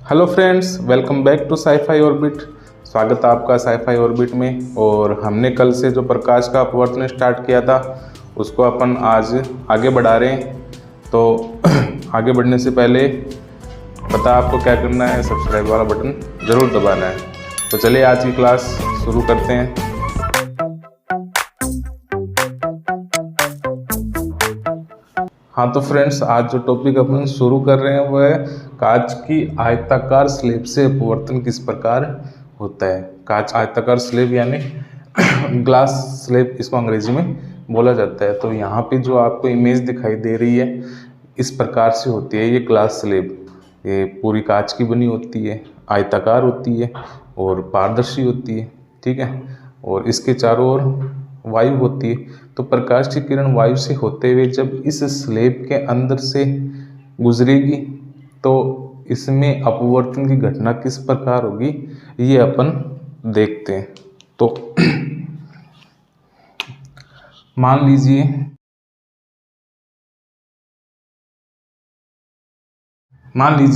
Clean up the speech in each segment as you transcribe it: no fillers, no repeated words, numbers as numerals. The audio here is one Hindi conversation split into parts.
Hello friends, welcome back to SciFi Orbit. स्वागत है आपका साईफाई ऑर्बिट में। और हमने कल से जो प्रकाश का अपवर्तन स्टार्ट किया था उसको अपन आज आगे बढ़ा रहे हैं। तो आगे बढ़ने से पहले पता आपको क्या करना है, सब्सक्राइब वाला बटन ज़रूर दबाना है। तो चलिए आज की क्लास शुरू करते हैं। हाँ तो फ्रेंड्स, आज जो टॉपिक अपन शुरू कर रहे हैं वो है कांच की आयताकार स्लेब से अपवर्तन किस प्रकार होता है। कांच आयताकार स्लेब यानी ग्लास स्लेब इसको अंग्रेजी में बोला जाता है। तो यहाँ पे जो आपको इमेज दिखाई दे रही है इस प्रकार से होती है ये ग्लास स्लेब। ये पूरी कांच की बनी होती है, आयताकार होती है और पारदर्शी होती है, ठीक है। और इसके चारों ओर वायु होती है। तो प्रकाश की किरण वायु से होते हुए जब इस स्लेब के अंदर से गुजरेगी तो इसमें अपवर्तन की घटना किस प्रकार होगी ये अपन देखते हैं। तो मान लीजिए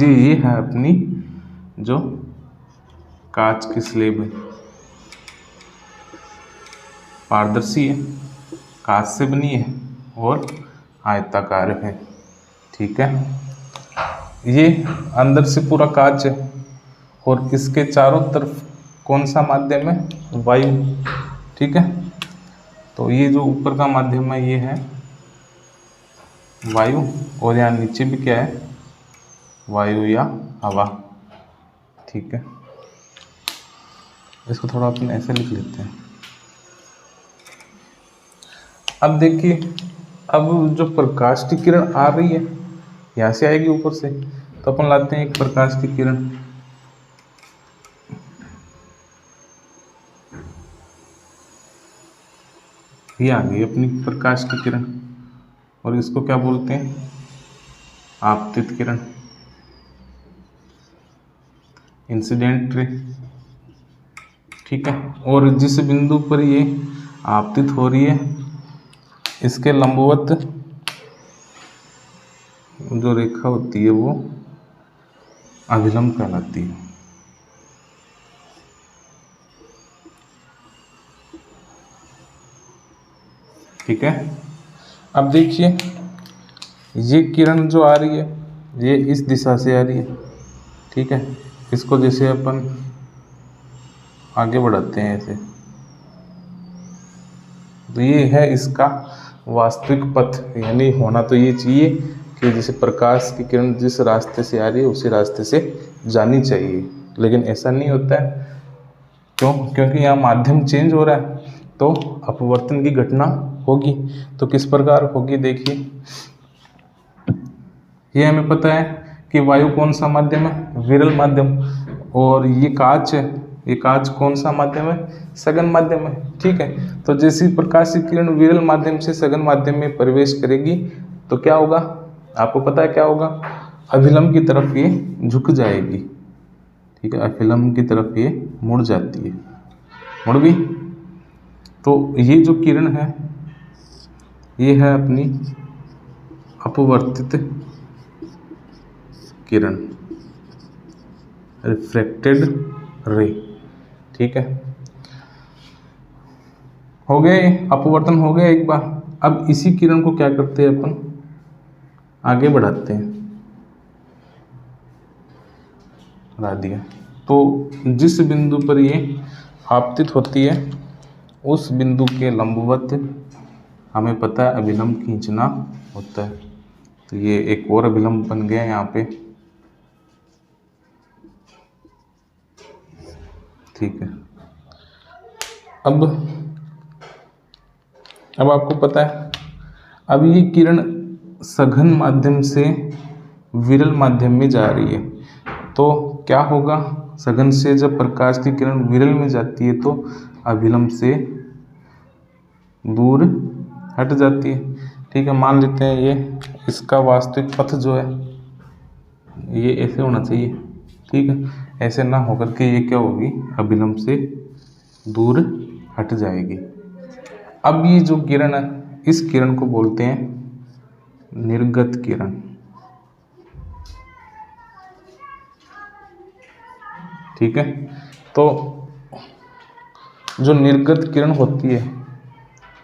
ये है अपनी जो कांच की स्लेब है, पारदर्शी है, कांच से बनी है और आयताकार है, ठीक है। ये अंदर से पूरा कांच है और इसके चारों तरफ कौन सा माध्यम है? वायु, ठीक है। तो ये जो ऊपर का माध्यम है ये है वायु और यहाँ नीचे भी क्या है? वायु या हवा, ठीक है। इसको थोड़ा अपन ऐसे लिख लेते हैं। अब देखिए, अब जो प्रकाश की किरण आ रही है यहाँ से आएगी ऊपर से, तो अपन लाते हैं एक प्रकाश की किरण। ये आ गई अपनी प्रकाश की किरण और इसको क्या बोलते हैं? आपतित किरण, इंसिडेंट रे, ठीक है। और जिस बिंदु पर ये आपतित हो रही है इसके लंबवत जो रेखा होती है वो अभिलंब कहलाती है, ठीक है। अब देखिए ये किरण जो आ रही है ये इस दिशा से आ रही है, ठीक है। इसको जैसे अपन आगे बढ़ाते हैं ऐसे, तो ये है इसका वास्तविक पथ। यानी होना तो ये चाहिए कि जैसे प्रकाश की किरण जिस रास्ते से आ रही है उसी रास्ते से जानी चाहिए, लेकिन ऐसा नहीं होता है। क्यों? क्योंकि यहाँ माध्यम चेंज हो रहा है तो अपवर्तन की घटना होगी। तो किस प्रकार होगी? देखिए, ये हमें पता है कि वायु कौन सा माध्यम है? विरल माध्यम। और ये कांच है, ये कांच कौन सा माध्यम है? सघन माध्यम है, ठीक है। तो जैसी प्रकाश की किरण विरल माध्यम से सघन माध्यम में प्रवेश करेगी तो क्या होगा? आपको पता है क्या होगा? अभिलंब की तरफ ये झुक जाएगी, ठीक है। अभिलंब की तरफ ये मुड़ जाती है, मुड़ भी। तो ये जो किरण है ये है अपनी अपवर्तित किरण, रिफ्रैक्टेड रे, ठीक है। हो गए, अपवर्तन हो गया एक बार। अब इसी किरण को क्या करते हैं अपन? आगे बढ़ाते हैं, बढ़ा दिया। तो जिस बिंदु पर ये आपतित होती है उस बिंदु के लंबवत हमें पता है अभिलंब खींचना होता है। तो ये एक और अभिलंब बन गया यहाँ पे, ठीक है। अब आपको पता है, अब ये किरण सघन माध्यम से विरल माध्यम में जा रही है तो क्या होगा? सघन से जब प्रकाश की किरण विरल में जाती है तो अभिलंब से दूर हट जाती है, ठीक है। मान लेते हैं ये इसका वास्तविक पथ जो है ये ऐसे होना चाहिए, ठीक है। ऐसे ना होकर के ये क्या होगी? अभिलंब से दूर हट जाएगी। अब ये जो किरण है इस किरण को बोलते हैं निर्गत किरण, ठीक है। तो जो निर्गत किरण होती है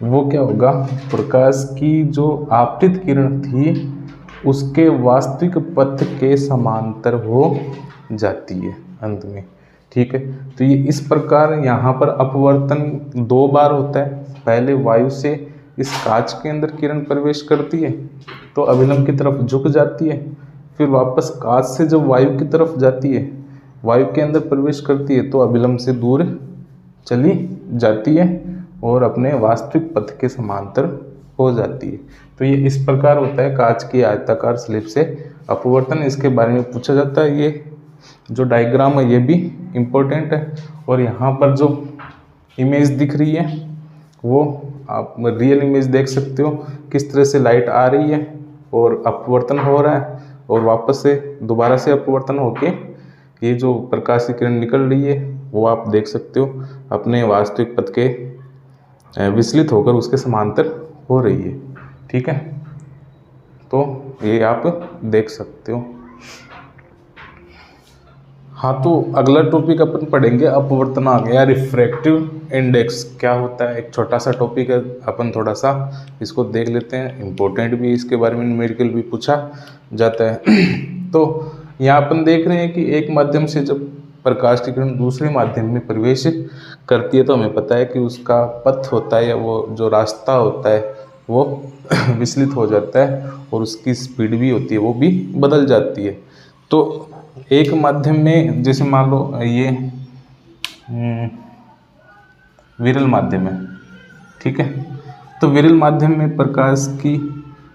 वो क्या होगा, प्रकाश की जो आपतित किरण थी उसके वास्तविक पथ के समांतर हो जाती है अंत में, ठीक है। तो ये इस प्रकार यहाँ पर अपवर्तन 2 बार होता है। पहले वायु से इस कांच के अंदर किरण प्रवेश करती है तो अभिलंब की तरफ झुक जाती है, फिर वापस कांच से जब वायु की तरफ जाती है, वायु के अंदर प्रवेश करती है तो अभिलंब से दूर चली जाती है और अपने वास्तविक पथ के समांतर हो जाती है। तो ये इस प्रकार होता है कांच की आयताकार स्लिप से अपवर्तन। इसके बारे में पूछा जाता है। ये जो डायग्राम है ये भी इम्पोर्टेंट है। और यहाँ पर जो इमेज दिख रही है वो आप रियल इमेज देख सकते हो, किस तरह से लाइट आ रही है और अपवर्तन हो रहा है और वापस से दोबारा से अपवर्तन होके ये जो प्रकाश की किरण निकल रही है वो आप देख सकते हो अपने वास्तविक पथ के विचलित होकर उसके समांतर हो रही है, ठीक है। तो ये आप देख सकते हो। हाँ, तो अगला टॉपिक अपन पढ़ेंगे अपवर्तनांक या रिफ्रैक्टिव इंडेक्स क्या होता है। एक छोटा सा टॉपिक है, अपन थोड़ा सा इसको देख लेते हैं। इम्पोर्टेंट भी, इसके बारे में न्यूमेरिकल भी पूछा जाता है। तो यहाँ अपन देख रहे हैं कि एक माध्यम से जब प्रकाश की किरण दूसरे माध्यम में प्रवेश करती है तो हमें पता है कि उसका पथ होता है या वो जो रास्ता होता है वो विचलित हो जाता है और उसकी स्पीड भी होती है वो भी बदल जाती है। तो एक माध्यम में जैसे मान लो ये विरल माध्यम है, ठीक है। तो विरल माध्यम में प्रकाश की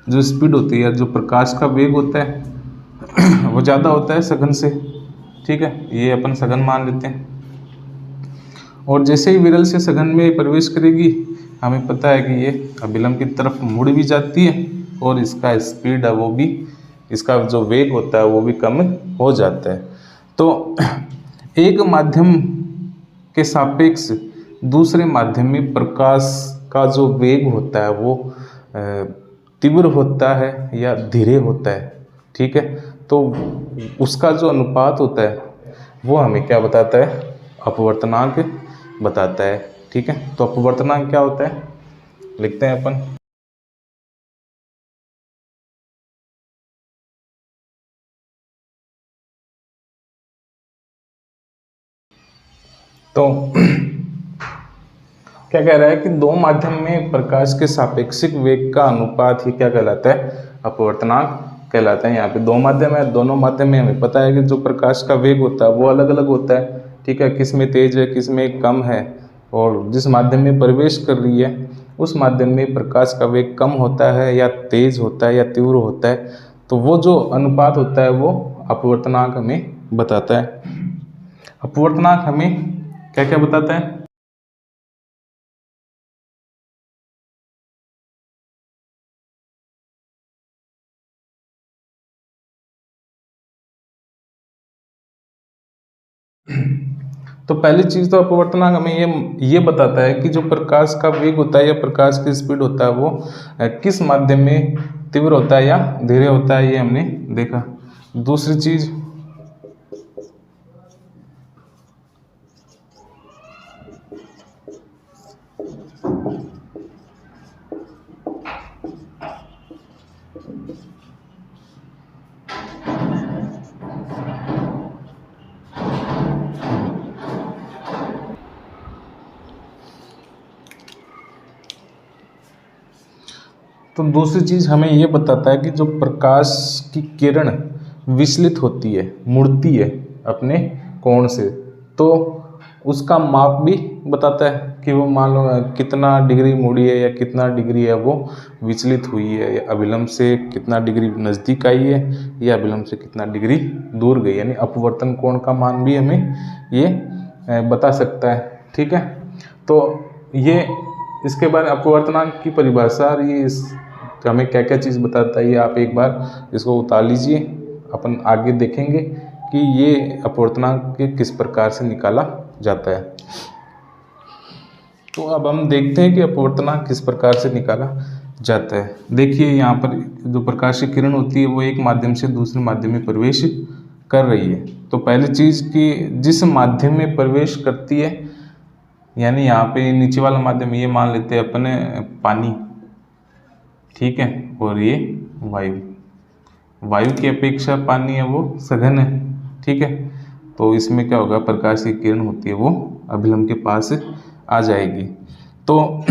जो स्पीड होती है, जो प्रकाश का वेग होता है वो ज़्यादा होता है सघन से, ठीक है। ये अपन सघन मान लेते हैं। और जैसे ही विरल से सघन में प्रवेश करेगी हमें पता है कि ये अभिलंब की तरफ मुड़ भी जाती है और इसका स्पीड है वो भी, इसका जो वेग होता है वो भी कम हो जाता है। तो एक माध्यम के सापेक्ष दूसरे माध्यम में प्रकाश का जो वेग होता है वो तीव्र होता है या धीरे होता है, ठीक है। तो उसका जो अनुपात होता है वो हमें क्या बताता है, अपवर्तनांक बताता है, ठीक है। तो अपवर्तनांक क्या होता है लिखते हैं अपन। तो क्या कह रहा है कि 2 माध्यम में प्रकाश के सापेक्षिक वेग का अनुपात ही क्या कहलाता है, अपवर्तनांक कहलाता है। यहाँ पे 2 माध्यम है, दोनों माध्यम में हमें पता है कि जो प्रकाश का वेग होता है वो अलग अलग होता है, ठीक है। किस में तेज है, किस में कम है, और जिस माध्यम में प्रवेश कर रही है उस माध्यम में प्रकाश का वेग कम होता है या तेज होता है या तीव्र होता है। तो वो जो अनुपात होता है वो अपवर्तनांक हमें बताता है। अपवर्तनांक हमें क्या क्या बताता है, तो पहली चीज़ तो अपवर्तनांक हमें ये बताता है कि जो प्रकाश का वेग होता है या प्रकाश की स्पीड होता है वो किस माध्यम में तीव्र होता है या धीरे होता है, ये हमने देखा। दूसरी चीज़ हमें ये बताता है कि जो प्रकाश की किरण विचलित होती है, मुड़ती है अपने कोण से, तो उसका माप भी बताता है कि वो मान लो कितना डिग्री मुड़ी है या कितना डिग्री है वो विचलित हुई है, या अभिलंब से कितना डिग्री नज़दीक आई है या अभिलंब से कितना डिग्री दूर गई, यानी अपवर्तन कोण का मान भी हमें ये बता सकता है, ठीक है। तो ये इसके बाद अपवर्तनांक की परिभाषा, ये हमें क्या क्या चीज़ बताता है ये आप एक बार इसको उतार लीजिए। अपन आगे देखेंगे कि ये अपवर्तनांक किस प्रकार से निकाला जाता है। तो अब हम देखते हैं कि अपवर्तनांक किस प्रकार से निकाला जाता है। देखिए यहाँ पर जो प्रकाश की किरण होती है वो एक माध्यम से दूसरे माध्यम में प्रवेश कर रही है। तो पहली चीज़ कि जिस माध्यम में प्रवेश करती है, यानी यहाँ पे नीचे वाला माध्यम ये मान लेते हैं अपने पानी, ठीक है, और ये वायु। वायु की अपेक्षा पानी है वो सघन है, ठीक है। तो इसमें क्या होगा, प्रकाश की किरण होती है वो अभिलंब के पास आ जाएगी। तो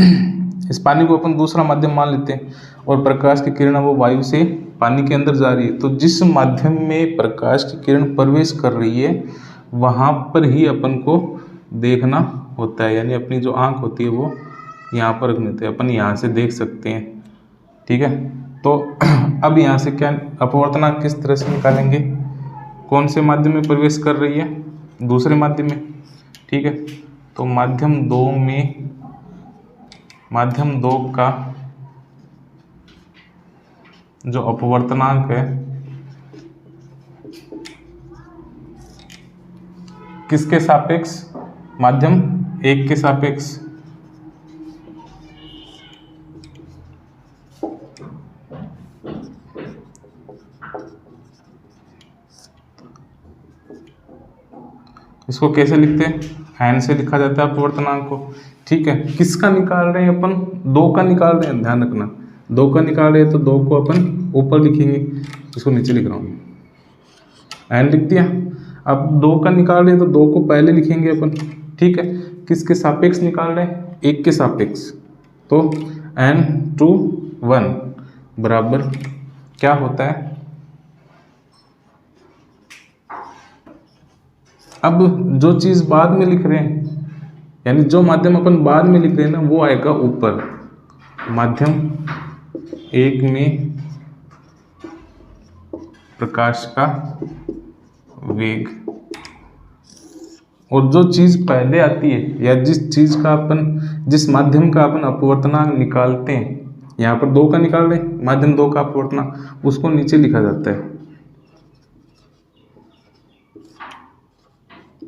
इस पानी को अपन दूसरा माध्यम मान लेते हैं, और प्रकाश की किरण वो वायु से पानी के अंदर जा रही है। तो जिस माध्यम में प्रकाश की किरण प्रवेश कर रही है वहाँ पर ही अपन को देखना होता है, यानी अपनी जो आँख होती है वो यहाँ पर रख लेते हैं, अपन यहाँ से देख सकते हैं, ठीक है। तो अब यहाँ से क्या अपवर्तनांक किस तरह से निकालेंगे, कौन से माध्यम में प्रवेश कर रही है, दूसरे माध्यम में, ठीक है। तो माध्यम 2 का जो अपवर्तनांक है किसके सापेक्ष, माध्यम 1 के सापेक्ष, इसको कैसे लिखते हैं, एन से लिखा जाता है अपवर्तनांक को, ठीक है। किसका निकाल रहे हैं अपन, 2 का निकाल रहे हैं, ध्यान रखना 2 का निकाल रहे हैं, तो 2 को अपन ऊपर लिखेंगे, इसको नीचे लिख रहा हूँ, एन लिख दिया। अब 2 का निकाल रहे हैं तो 2 को पहले लिखेंगे अपन, ठीक है। किसके सापेक्ष निकाल रहे हैं, 1 के सापेक्ष, तो n/1 बराबर क्या होता है, अब जो चीज़ बाद में लिख रहे हैं, यानी जो माध्यम अपन बाद में लिख रहे हैं ना, वो आएगा ऊपर, माध्यम 1 में प्रकाश का वेग। और जो चीज़ पहले आती है, या जिस माध्यम का अपन अपवर्तनांक निकालते हैं, यहाँ पर 2 का निकाल रहे हैं, माध्यम 2 का अपवर्तनांक, उसको नीचे लिखा जाता है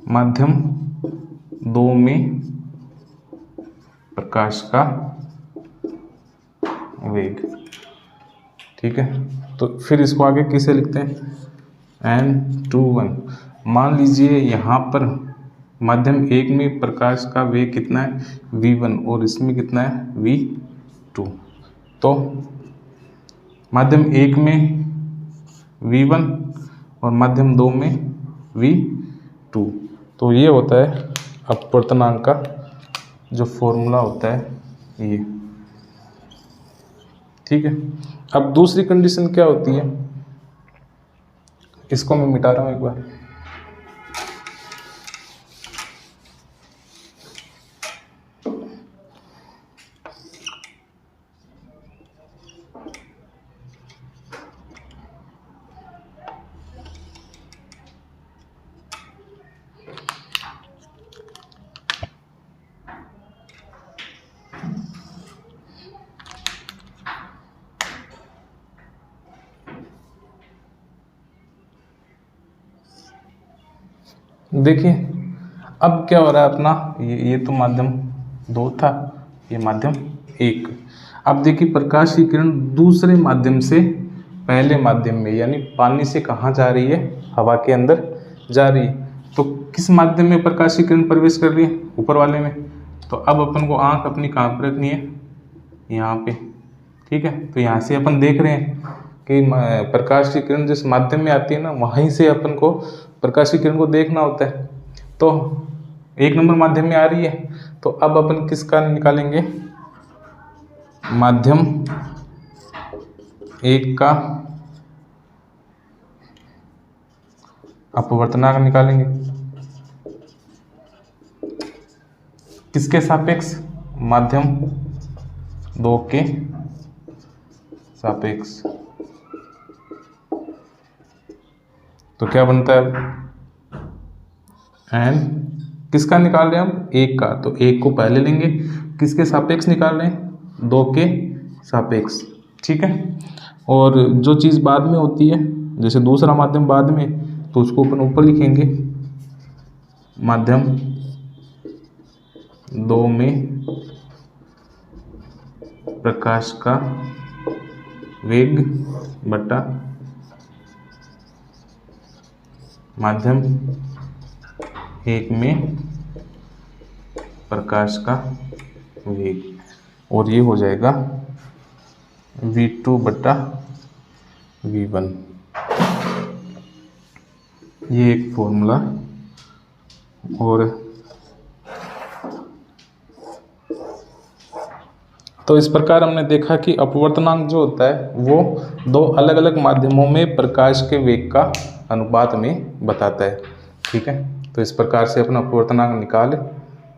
माध्यम 2 में प्रकाश का वेग, ठीक है। तो फिर इसको आगे किसे लिखते हैं, n/1। मान लीजिए यहाँ पर माध्यम 1 में प्रकाश का वेग कितना है, v1, और इसमें कितना है, v2। तो माध्यम 1 में v1 और माध्यम 2 में v2। तो ये होता है अपवर्तनांक का जो फॉर्मूला होता है ये, ठीक है। अब दूसरी कंडीशन क्या होती है, इसको मैं मिटा रहा हूँ एक बार। देखिए अब क्या हो रहा है अपना, ये तो माध्यम 2 था, ये माध्यम 1। अब देखिए प्रकाश की किरण दूसरे माध्यम से पहले माध्यम में, यानी पानी से कहाँ जा रही है, हवा के अंदर जा रही है। तो किस माध्यम में प्रकाश की किरण प्रवेश कर रही है, ऊपर वाले में। तो अब अपन को आँख अपनी कहाँ पर रखनी है, यहाँ पे, ठीक है। तो यहाँ से अपन देख रहे हैं कि प्रकाश की किरण जिस माध्यम में आती है ना, वहीं से अपन को प्रकाश की किरण को देखना होता है। तो 1 नंबर माध्यम में आ रही है, तो अब अपन किसका निकालेंगे, माध्यम 1 का अपवर्तनांक निकालेंगे, किसके सापेक्ष, माध्यम 2 के सापेक्ष। तो क्या बनता है, एन किसका निकाल रहे हैं हम, 1 का, तो 1 को पहले लेंगे, किसके सापेक्ष निकाल रहे हैं, 2 के सापेक्ष, ठीक है। और जो चीज़ बाद में होती है, जैसे दूसरा माध्यम बाद में, तो उसको अपन ऊपर लिखेंगे, माध्यम 2 में प्रकाश का वेग बटा माध्यम 1 में प्रकाश का वेग, और ये हो जाएगा v2/v1। ये एक फॉर्मूला। और तो इस प्रकार हमने देखा कि अपवर्तनांक जो होता है वो दो अलग अलग माध्यमों में प्रकाश के वेग का अनुपात में बताता है। ठीक है, तो इस प्रकार से अपना अपवर्तनांक निकाल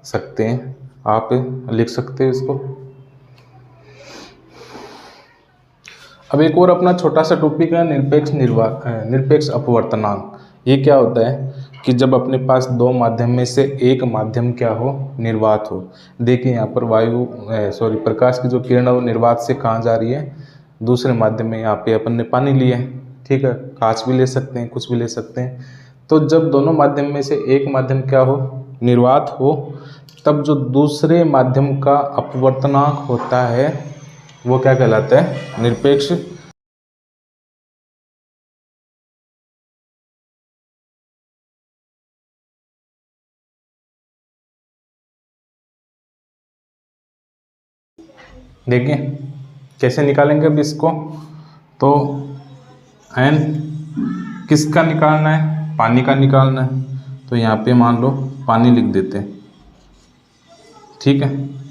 सकते हैं, आप लिख सकते हो इसको। अब एक और अपना छोटा सा टॉपिक है निरपेक्ष अपवर्तनांक। ये क्या होता है कि जब अपने पास दो माध्यम में से एक माध्यम क्या हो, निर्वात हो। देखिए यहाँ पर प्रकाश की जो किरण है वो निर्वात से कहाँ जा रही है, दूसरे माध्यम में। यहाँ पे अपन ने पानी लिया है, ठीक है, कांच भी ले सकते हैं, कुछ भी ले सकते हैं। तो जब दोनों माध्यम में से एक माध्यम क्या हो, निर्वात हो, तब जो दूसरे माध्यम का अपवर्तनांक होता है वो क्या कहलाता है, निरपेक्ष। देखिए कैसे निकालेंगे अब इसको। तो n किसका निकालना है, पानी का निकालना है। तो यहाँ पे मान लो पानी लिख देते हैं, ठीक है,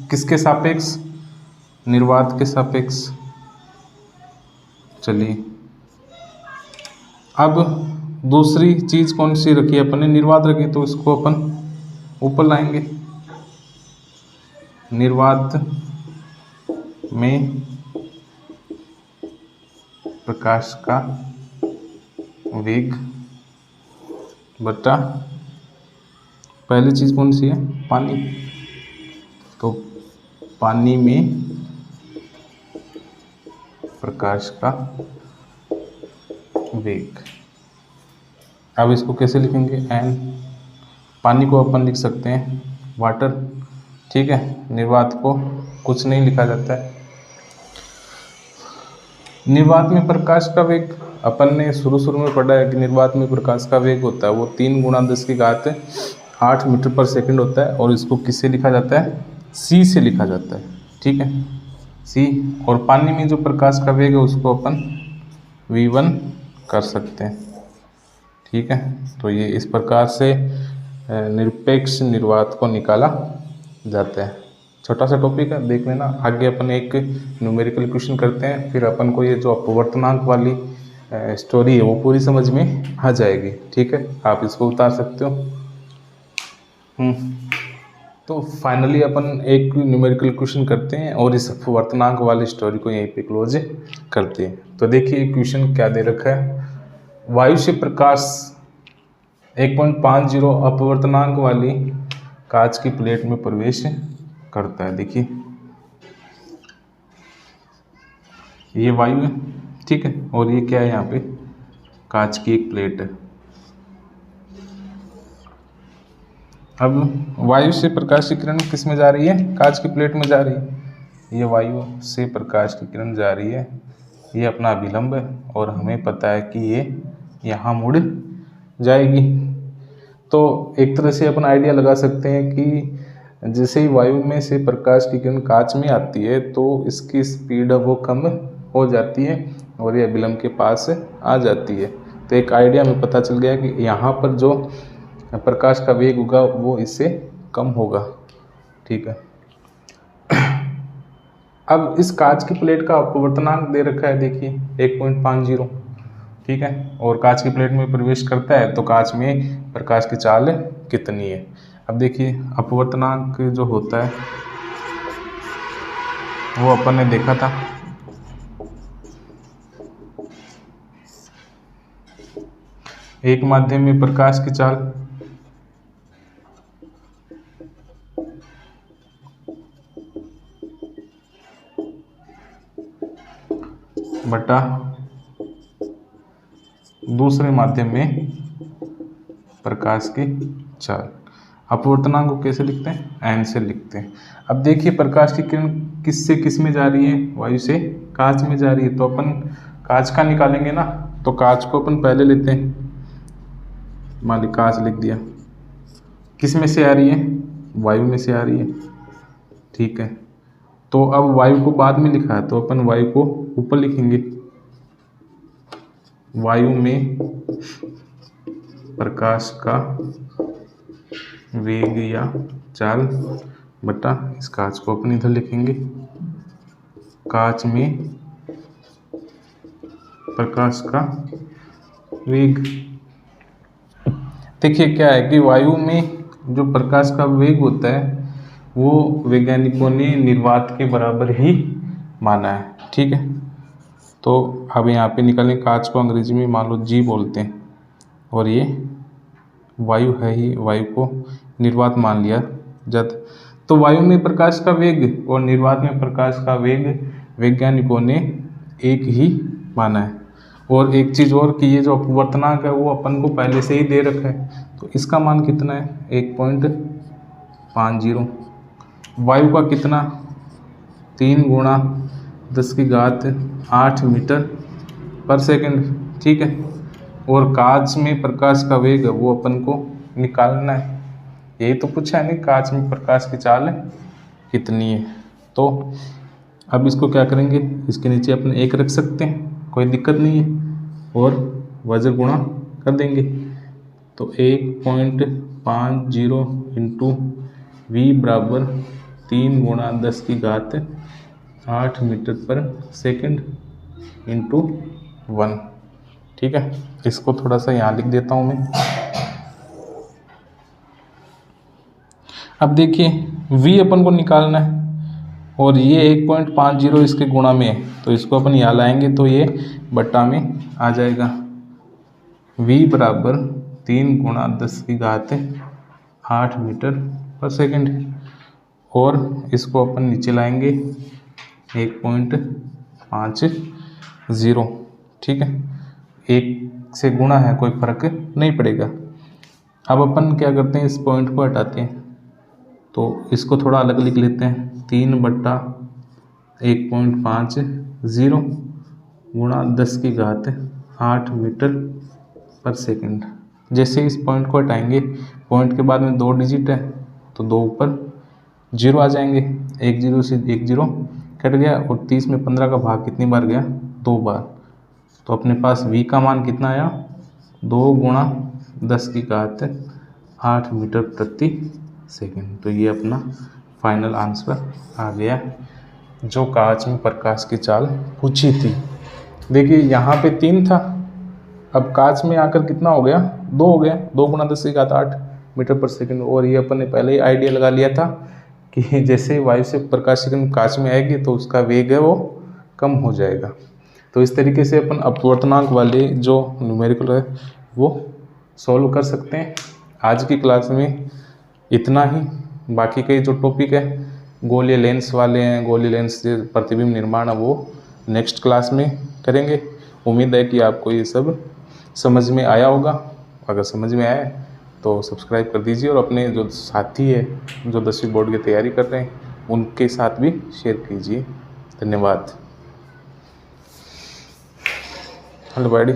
किसके सापेक्ष, निर्वात के सापेक्ष। चलिए अब दूसरी चीज कौन सी रखी है, अपन ने निर्वात रखी, तो इसको अपन ऊपर लाएंगे। निर्वात में प्रकाश का वेग बटा पहली चीज कौन सी है, पानी। तो पानी में प्रकाश का वेग। अब इसको कैसे लिखेंगे, n, पानी को अपन लिख सकते हैं वाटर, ठीक है, निर्वात को कुछ नहीं लिखा जाता है। निर्वात में प्रकाश का वेग अपन ने शुरू में पढ़ा है कि निर्वात में प्रकाश का वेग होता है वो 3 × 10⁸ मीटर पर सेकंड होता है, और इसको किससे लिखा जाता है, c से लिखा जाता है, ठीक है, c। और पानी में जो प्रकाश का वेग है उसको अपन v1 कर सकते हैं, ठीक है। तो ये इस प्रकार से निरपेक्ष निर्वात को निकाला जाता है। छोटा सा टॉपिक है, देख लेना। आगे अपन एक न्यूमेरिकल क्वेश्चन करते हैं, फिर अपन को ये जो अपवर्तनांक वाली स्टोरी है वो पूरी समझ में आ जाएगी, ठीक है। आप इसको उतार सकते हो। तो फाइनली अपन एक न्यूमेरिकल क्वेश्चन करते हैं और इस अपवर्तनांक वाली स्टोरी को यहीं पे क्लोज करते हैं। तो देखिए क्वेश्चन क्या दे रखा है, वायु से प्रकाश 1.50 अपवर्तनांक वाली कांच की प्लेट में प्रवेश करता है। देखिए ये वायु है, ठीक है, और ये क्या है, यहाँ पे कांच की एक प्लेट है। अब वायु से प्रकाश की किरण किस में जा रही है, कांच की प्लेट में जा रही है। ये वायु से प्रकाश की किरण जा रही है, ये अपना अभिलंब है, और हमें पता है कि ये यहाँ मुड़ जाएगी। तो एक तरह से अपन आइडिया लगा सकते हैं कि जैसे ही वायु में से प्रकाश की किरण कांच में आती है तो इसकी स्पीड वो कम हो जाती है और ये अभिलंब के पास आ जाती है। तो एक आइडिया में पता चल गया कि यहाँ पर जो प्रकाश का वेग होगा वो इससे कम होगा, ठीक है। अब इस कांच की प्लेट का अपवर्तनांक दे रखा है, देखिए 1.50, ठीक है, और कांच की प्लेट में प्रवेश करता है तो कांच में प्रकाश की चाल कितनी है। अब देखिए अपवर्तनांक जो होता है वो अपन ने देखा था, एक माध्यम में प्रकाश की चाल बटा दूसरे माध्यम में प्रकाश की चाल। अपवर्तनांक को कैसे लिखते हैं, n से लिखते हैं। अब देखिए प्रकाश की किरण किस से किस में जा रही है, वायु से कांच में जा रही है, तो अपन कांच का निकालेंगे ना। तो कांच को अपन पहले लेते हैं, मान ली कांच लिख दिया, किस में से आ रही है, वायु में से आ रही है, ठीक है। तो अब वायु को बाद में लिखा है तो अपन वायु को ऊपर लिखेंगे, वायु में प्रकाश का वेग या चाल बटा इस कांच को अपन इधर लिखेंगे, कांच में प्रकाश का वेग। देखिए क्या है कि वायु में जो प्रकाश का वेग होता है वो वैज्ञानिकों ने निर्वात के बराबर ही माना है, ठीक है। तो अब यहाँ पे निकलने कांच को अंग्रेजी में मान लो जी बोलते हैं, और ये वायु है ही, वायु को निर्वात मान लिया जब। तो वायु में प्रकाश का वेग और निर्वात में प्रकाश का वेग वैज्ञानिकों ने एक ही माना है। और एक चीज़ और कि ये जो अपवर्तनांक है वो अपन को पहले से ही दे रखा है, तो इसका मान कितना है 1.50। वायु का कितना 3 गुणा 10⁸ मीटर पर सेकंड, ठीक है। और कांच में प्रकाश का वेग है वो अपन को निकालना है, यही तो पूछा है नहीं, कांच में प्रकाश की चाल कितनी है। तो अब इसको क्या करेंगे, इसके नीचे अपन 1 रख सकते हैं, कोई दिक्कत नहीं है, और वज्र गुणा कर देंगे। तो 1.50 इंटू वी बराबर 3 गुणा 10⁸ मीटर पर सेकंड इंटू 1, ठीक है। इसको थोड़ा सा यहाँ लिख देता हूँ मैं। अब देखिए v अपन को निकालना है और ये 1.50 इसके गुणा में है, तो इसको अपन यहाँ लाएंगे तो ये बट्टा में आ जाएगा। v बराबर 3 गुणा 10⁸ मीटर पर सेकंड, और इसको अपन नीचे लाएंगे 1.50, ठीक है। 1 से गुणा है, कोई फर्क नहीं पड़ेगा। अब अपन क्या करते हैं, इस पॉइंट को हटाते हैं, तो इसको थोड़ा अलग लिख लेते हैं। 3/1.50 गुणा 10⁸ मीटर पर सेकंड। जैसे इस पॉइंट को हटाएंगे, पॉइंट के बाद में 2 डिजिट है तो 2 ऊपर 0 आ जाएंगे, 1 0 से 1 0 कट गया, और 30 में 15 का भाग कितनी बार गया, 2 बार। तो अपने पास v का मान कितना आया, 2 गुणा 10⁸ मीटर प्रति सेकंड। तो ये अपना फाइनल आंसर आ गया जो कांच में प्रकाश की चाल पूछी थी। देखिए यहाँ पे 3 था, अब कांच में आकर कितना हो गया, 2 हो गया, 2 गुणा 10⁸ मीटर पर सेकंड। और ये अपन ने पहले ही आइडिया लगा लिया था कि जैसे वायु से प्रकाश की कांच में आएगी तो उसका वेग है वो कम हो जाएगा। तो इस तरीके से अपन अपवर्तनांक वाले जो न्यूमेरिकल है वो सॉल्व कर सकते हैं। आज की क्लास में इतना ही, बाकी के जो टॉपिक है गोलीय लेंस वाले हैं, गोलीय लेंस से प्रतिबिंब निर्माण है, वो नेक्स्ट क्लास में करेंगे। उम्मीद है कि आपको ये सब समझ में आया होगा। अगर समझ में आया तो सब्सक्राइब कर दीजिए, और अपने जो साथी है जो 10वीं बोर्ड की तैयारी कर रहे हैं उनके साथ भी शेयर कीजिए। धन्यवाद। Hello body.